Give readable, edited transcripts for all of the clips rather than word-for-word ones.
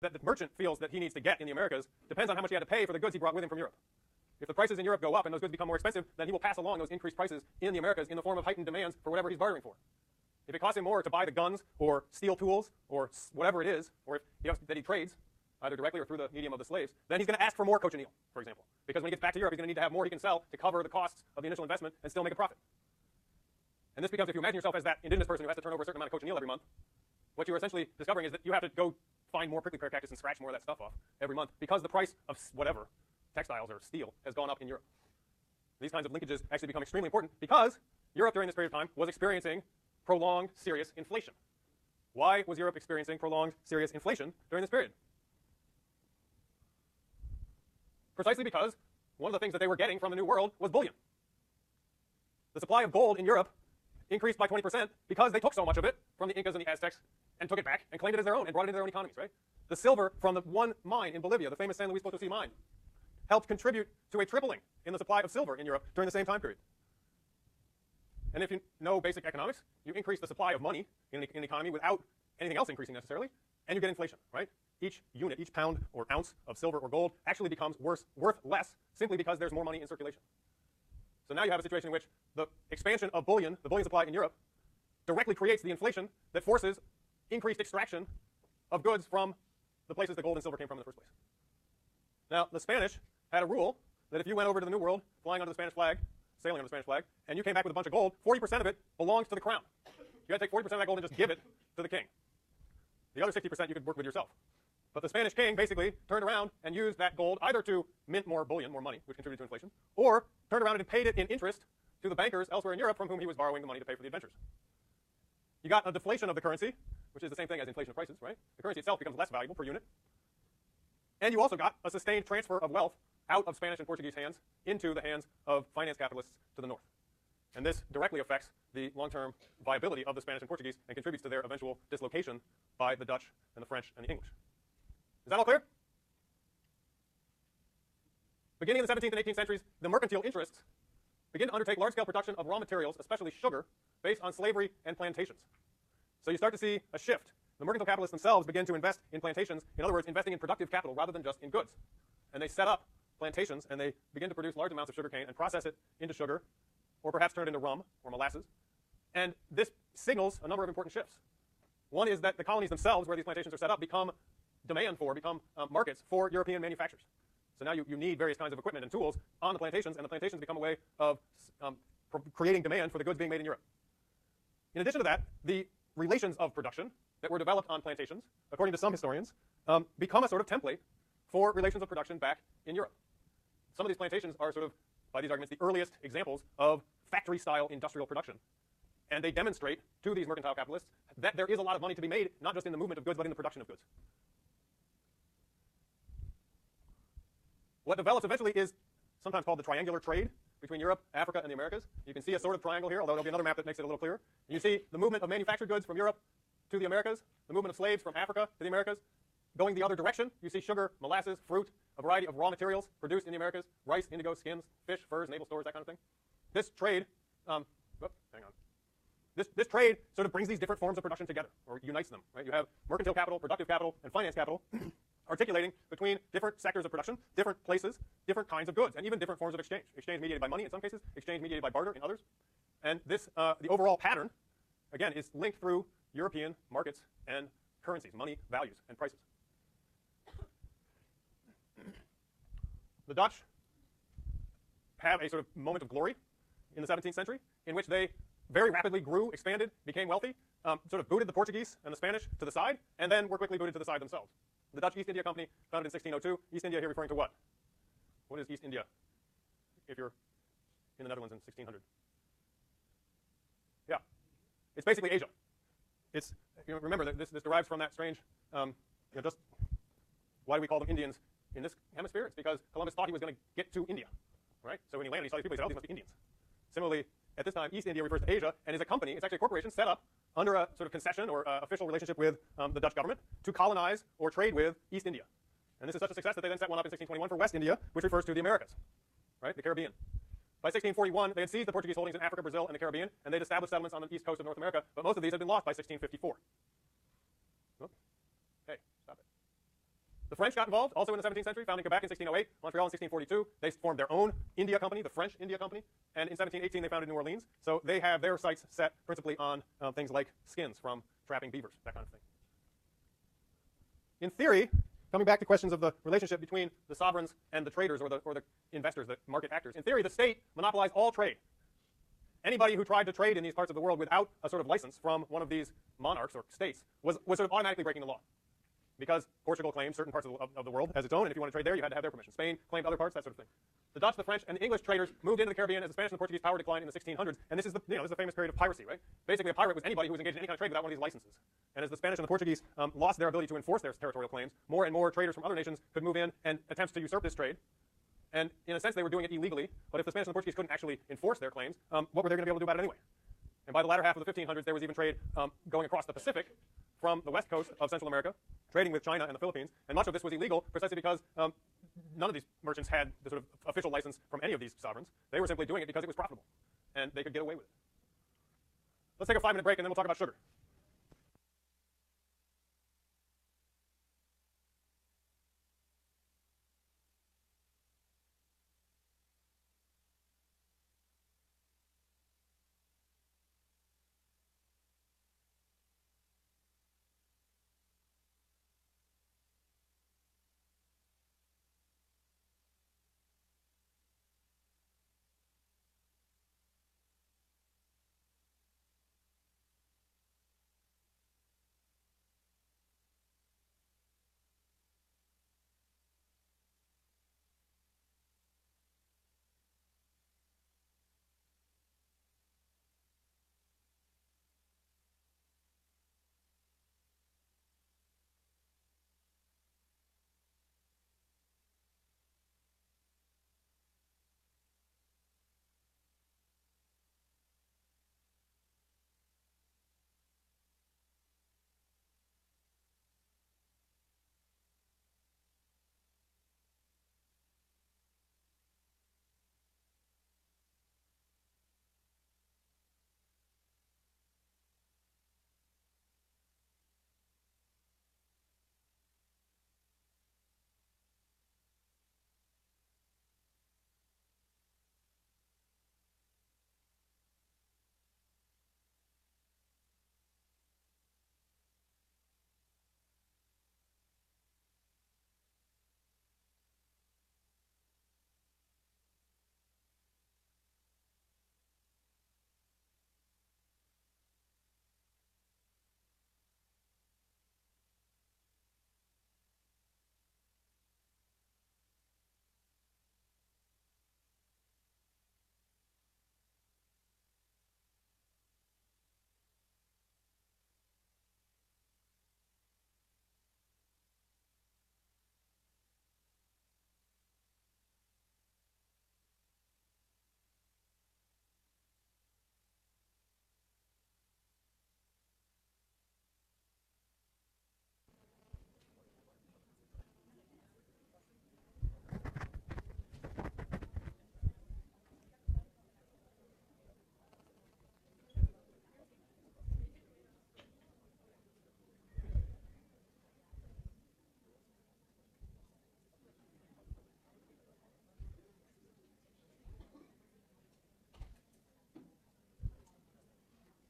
that the merchant feels that he needs to get in the Americas depends on how much he had to pay for the goods he brought with him from Europe. If the prices in Europe go up and those goods become more expensive, then he will pass along those increased prices in the Americas in the form of heightened demands for whatever he's bartering for. If it costs him more to buy the guns or steel tools or whatever it is, or that he trades, either directly or through the medium of the slaves, then he's going to ask for more cochineal, for example. Because when he gets back to Europe, he's going to need to have more he can sell to cover the costs of the initial investment and still make a profit. And this becomes, if you imagine yourself as that indigenous person who has to turn over a certain amount of cochineal every month, what you're essentially discovering is that you have to go find more prickly pear cactus and scratch more of that stuff off every month because the price of whatever, textiles or steel, has gone up in Europe. These kinds of linkages actually become extremely important because Europe during this period of time was experiencing prolonged, serious inflation. Why was Europe experiencing prolonged, serious inflation during this period? Precisely because one of the things that they were getting from the New World was bullion. The supply of gold in Europe increased by 20% because they took so much of it from the Incas and the Aztecs and took it back and claimed it as their own and brought it into their own economies, right? The silver from the one mine in Bolivia, the famous San Luis Potosí mine, helped contribute to a tripling in the supply of silver in Europe during the same time period. And if you know basic economics, you increase the supply of money in an economy without anything else increasing necessarily, and you get inflation, right? Each unit, each pound or ounce of silver or gold actually becomes worth less simply because there's more money in circulation. So now you have a situation in which the expansion of bullion, the bullion supply in Europe, directly creates the inflation that forces increased extraction of goods from the places the gold and silver came from in the first place. Now, the Spanish had a rule that if you went over to the New World flying under the Spanish flag, sailing under the Spanish flag, and you came back with a bunch of gold, 40% of it belongs to the crown. You had to take 40% of that gold and just give it to the king. The other 60% you could work with yourself. But the Spanish king basically turned around and used that gold either to mint more bullion, more money, which contributed to inflation, or turned around and paid it in interest to the bankers elsewhere in Europe from whom he was borrowing the money to pay for the adventures. You got a deflation of the currency, which is the same thing as inflation of prices, right? The currency itself becomes less valuable per unit. And you also got a sustained transfer of wealth out of Spanish and Portuguese hands into the hands of finance capitalists to the north. And this directly affects the long-term viability of the Spanish and Portuguese and contributes to their eventual dislocation by the Dutch and the French and the English. Is that all clear? Beginning in the 17th and 18th centuries, the mercantile interests begin to undertake large-scale production of raw materials, especially sugar, based on slavery and plantations. So you start to see a shift. The mercantile capitalists themselves begin to invest in plantations, in other words, investing in productive capital rather than just in goods. And they set up plantations, and they begin to produce large amounts of sugarcane and process it into sugar, or perhaps turn it into rum or molasses. And this signals a number of important shifts. One is that the colonies themselves, where these plantations are set up, become markets for European manufacturers. So now you need various kinds of equipment and tools on the plantations, and the plantations become a way of creating demand for the goods being made in Europe. In addition to that, the relations of production that were developed on plantations, according to some historians, become a sort of template for relations of production back in Europe. Some of these plantations are sort of, by these arguments, the earliest examples of factory-style industrial production. And they demonstrate to these mercantile capitalists that there is a lot of money to be made, not just in the movement of goods, but in the production of goods. What develops eventually is sometimes called the triangular trade between Europe, Africa, and the Americas. You can see a sort of triangle here, although there'll be another map that makes it a little clearer. And you see the movement of manufactured goods from Europe to the Americas, the movement of slaves from Africa to the Americas, going the other direction. You see sugar, molasses, fruit, a variety of raw materials produced in the Americas, rice, indigo, skins, fish, furs, naval stores, that kind of thing. This trade, This trade sort of brings these different forms of production together, or unites them, right? You have mercantile capital, productive capital, and finance capital articulating between different sectors of production, different places, different kinds of goods, and even different forms of exchange. Exchange mediated by money in some cases, exchange mediated by barter in others. And this, the overall pattern, again, is linked through European markets and currencies, money, values, and prices. The Dutch have a sort of moment of glory in the 17th century in which they very rapidly grew, expanded, became wealthy, sort of booted the Portuguese and the Spanish to the side, and then were quickly booted to the side themselves. The Dutch East India Company, founded in 1602. East India here referring to what? What is East India if you're in the Netherlands in 1600? Yeah. It's basically Asia. It's, remember, that this derives from that strange, just why do we call them Indians in this hemisphere? It's because Columbus thought he was going to get to India, right? So when he landed, he saw these people, he said, oh, these must be Indians. Similarly, at this time, East India refers to Asia and is a company, it's actually a corporation set up under a sort of concession or official relationship with the Dutch government to colonize or trade with East India. And this is such a success that they then set one up in 1621 for West India, which refers to the Americas, right, the Caribbean. By 1641, they had seized the Portuguese holdings in Africa, Brazil, and the Caribbean, and they'd established settlements on the east coast of North America, but most of these had been lost by 1654. Oh. Hey, stop it. The French got involved also in the 17th century, founding Quebec in 1608, Montreal in 1642. They formed their own India Company, the French India Company, and in 1718 they founded New Orleans. So they have their sights set principally on things like skins from trapping beavers, that kind of thing. In theory, coming back to questions of the relationship between the sovereigns and the traders or the investors, the market actors, in theory the state monopolized all trade. Anybody who tried to trade in these parts of the world without a sort of license from one of these monarchs or states was sort of automatically breaking the law. Because Portugal claimed certain parts of the world as its own, and if you want to trade there, you had to have their permission. Spain claimed other parts, that sort of thing. The Dutch, the French, and the English traders moved into the Caribbean as the Spanish and the Portuguese power declined in the 1600s, and this is the famous period of piracy, right? Basically, a pirate was anybody who was engaged in any kind of trade without one of these licenses. And as the Spanish and the Portuguese lost their ability to enforce their territorial claims, more and more traders from other nations could move in and attempt to usurp this trade. And in a sense, they were doing it illegally, but if the Spanish and the Portuguese couldn't actually enforce their claims, what were they going to be able to do about it anyway? And by the latter half of the 1500s, there was even trade going across the Pacific from the west coast of Central America, trading with China and the Philippines. And much of this was illegal precisely because none of these merchants had the sort of official license from any of these sovereigns. They were simply doing it because it was profitable, and they could get away with it. Let's take a 5-minute break, and then we'll talk about sugar.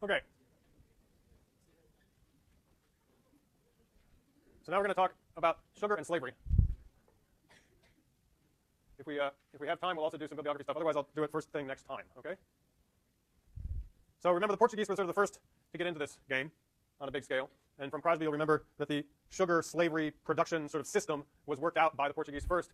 Okay. So now we're going to talk about sugar and slavery. If we have time, we'll also do some bibliography stuff. Otherwise, I'll do it first thing next time, okay? So remember, the Portuguese were sort of the first to get into this game on a big scale. And from Crosby, you'll remember that the sugar slavery production sort of system was worked out by the Portuguese first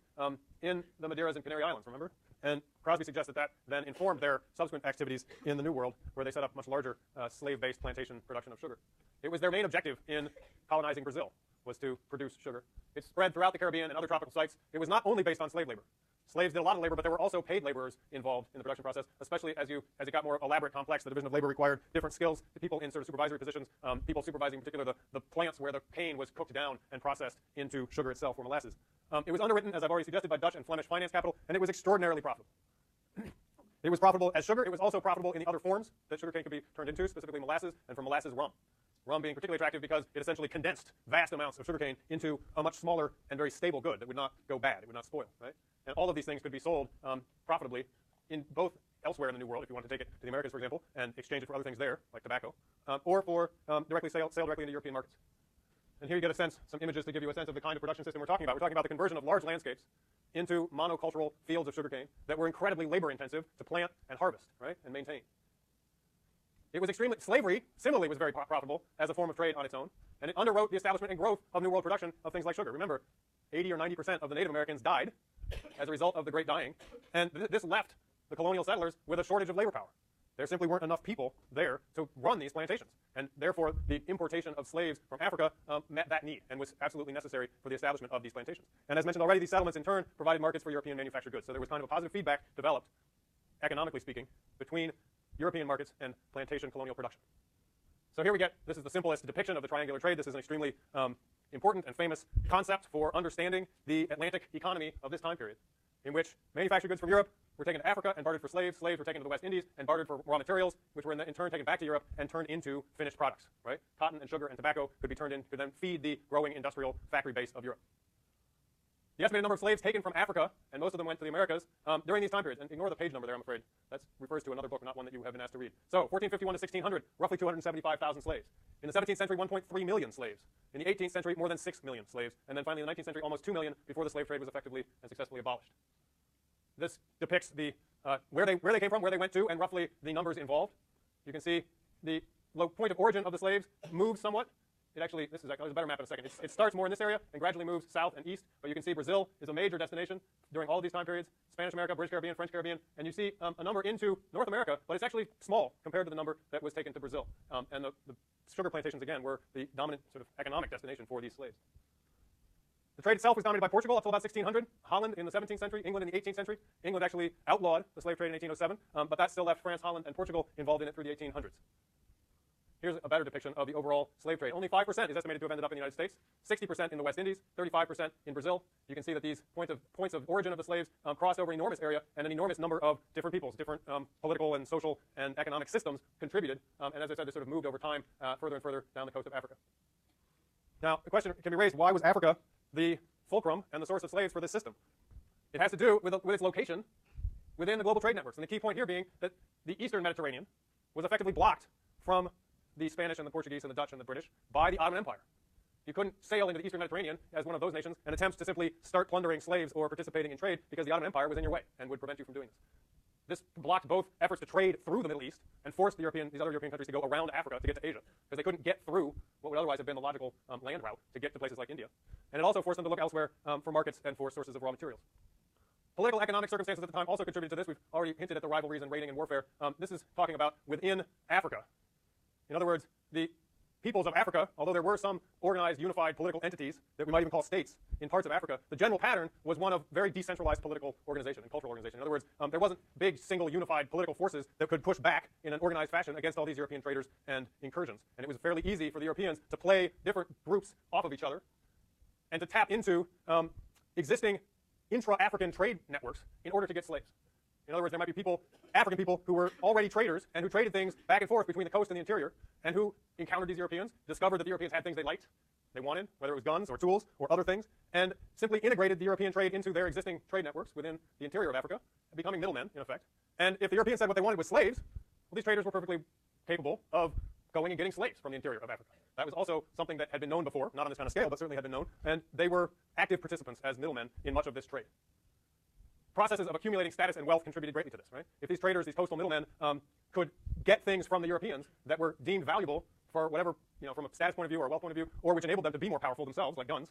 in the Madeiras and Canary Islands, remember? And Crosby suggests that then informed their subsequent activities in the New World, where they set up much larger slave-based plantation production of sugar. It was their main objective in colonizing Brazil, was to produce sugar. It spread throughout the Caribbean and other tropical sites. It was not only based on slave labor. Slaves did a lot of labor, but there were also paid laborers involved in the production process, especially as it got more elaborate, complex. The division of labor required different skills. The people in sort of supervisory positions, people supervising in particular the plants where the cane was cooked down and processed into sugar itself or molasses. It was underwritten, as I've already suggested, by Dutch and Flemish finance capital, and it was extraordinarily profitable. It was profitable as sugar. It was also profitable in the other forms that sugarcane could be turned into, specifically molasses, and from molasses, rum. rum being particularly attractive because it essentially condensed vast amounts of sugarcane into a much smaller and very stable good that would not go bad, it would not spoil, right? And all of these things could be sold profitably in both elsewhere in the New World, if you want to take it to the Americas, for example, and exchange it for other things there, like tobacco, or for directly sale directly into European markets. And here you get a sense, some images to give you a sense of the kind of production system we're talking about. We're talking about the conversion of large landscapes into monocultural fields of sugarcane that were incredibly labor-intensive to plant and harvest, right, and maintain. It was extremely, slavery, similarly, was very profitable as a form of trade on its own, and it underwrote the establishment and growth of New World production of things like sugar. Remember, 80 or 90% of the Native Americans died as a result of the Great Dying, and this left the colonial settlers with a shortage of labor power. There simply weren't enough people there to run these plantations, and therefore the importation of slaves from Africa met that need and was absolutely necessary for the establishment of these plantations. And as mentioned already, these settlements in turn provided markets for European manufactured goods. So there was kind of a positive feedback developed, economically speaking, between European markets and plantation colonial production. So here we get, this is the simplest depiction of the triangular trade. This is an extremely important and famous concept for understanding the Atlantic economy of this time period, in which manufactured goods from Europe were taken to Africa and bartered for slaves. Slaves were taken to the West Indies and bartered for raw materials, which were in turn taken back to Europe and turned into finished products, right? Cotton and sugar and tobacco could be turned in, could then feed the growing industrial factory base of Europe. The estimated number of slaves taken from Africa, and most of them went to the Americas, during these time periods, and ignore the page number there, I'm afraid. That refers to another book, not one that you have been asked to read. So, 1451 to 1600, roughly 275,000 slaves. In the 17th century, 1.3 million slaves. In the 18th century, more than 6 million slaves. And then finally, in the 19th century, almost 2 million before the slave trade was effectively and successfully abolished. This depicts the where they came from, where they went to, and roughly the numbers involved. You can see the point of origin of the slaves moved somewhat. It actually, there's a better map in a second. It starts more in this area and gradually moves south and east. But you can see Brazil is a major destination during all of these time periods. Spanish America, British Caribbean, French Caribbean. And you see a number into North America, but it's actually small compared to the number that was taken to Brazil. And the sugar plantations, again, were the dominant sort of economic destination for these slaves. The trade itself was dominated by Portugal up until about 1600, Holland in the 17th century, England in the 18th century. England actually outlawed the slave trade in 1807, but that still left France, Holland, and Portugal involved in it through the 1800s. Here's a better depiction of the overall slave trade. Only 5% is estimated to have ended up in the United States, 60% in the West Indies, 35% in Brazil. You can see that these points of origin of the slaves crossed over an enormous area, and an enormous number of different peoples, different political and social and economic systems contributed. And as I said, this sort of moved over time further and further down the coast of Africa. Now, the question can be raised, why was Africa the fulcrum and the source of slaves for this system? It has to do with its location within the global trade networks. And the key point here being that the Eastern Mediterranean was effectively blocked from the Spanish and the Portuguese and the Dutch and the British by the Ottoman Empire. You couldn't sail into the Eastern Mediterranean as one of those nations and attempt to simply start plundering slaves or participating in trade because the Ottoman Empire was in your way and would prevent you from doing this. This blocked both efforts to trade through the Middle East and forced these other European countries to go around Africa to get to Asia because they couldn't get through what would otherwise have been the logical land route to get to places like India. And it also forced them to look elsewhere for markets and for sources of raw materials. Political economic circumstances at the time also contributed to this. We've already hinted at the rivalries and raiding and warfare. This is talking about within Africa. In other words, the peoples of Africa, although there were some organized, unified political entities that we might even call states in parts of Africa, the general pattern was one of very decentralized political organization and cultural organization. In other words, there wasn't big, single, unified political forces that could push back in an organized fashion against all these European traders and incursions. And it was fairly easy for the Europeans to play different groups off of each other and to tap into existing intra-African trade networks in order to get slaves. In other words, there might be people, African people, who were already traders and who traded things back and forth between the coast and the interior, and who encountered these Europeans, discovered that the Europeans had things they liked, they wanted, whether it was guns or tools or other things, and simply integrated the European trade into their existing trade networks within the interior of Africa, becoming middlemen, in effect. And if the Europeans said what they wanted was slaves, well, these traders were perfectly capable of going and getting slaves from the interior of Africa. That was also something that had been known before, not on this kind of scale, but certainly had been known, and they were active participants as middlemen in much of this trade. Processes of accumulating status and wealth contributed greatly to this, right? If these traders, these coastal middlemen, could get things from the Europeans that were deemed valuable for whatever, from a status point of view or a wealth point of view, or which enabled them to be more powerful themselves, like guns,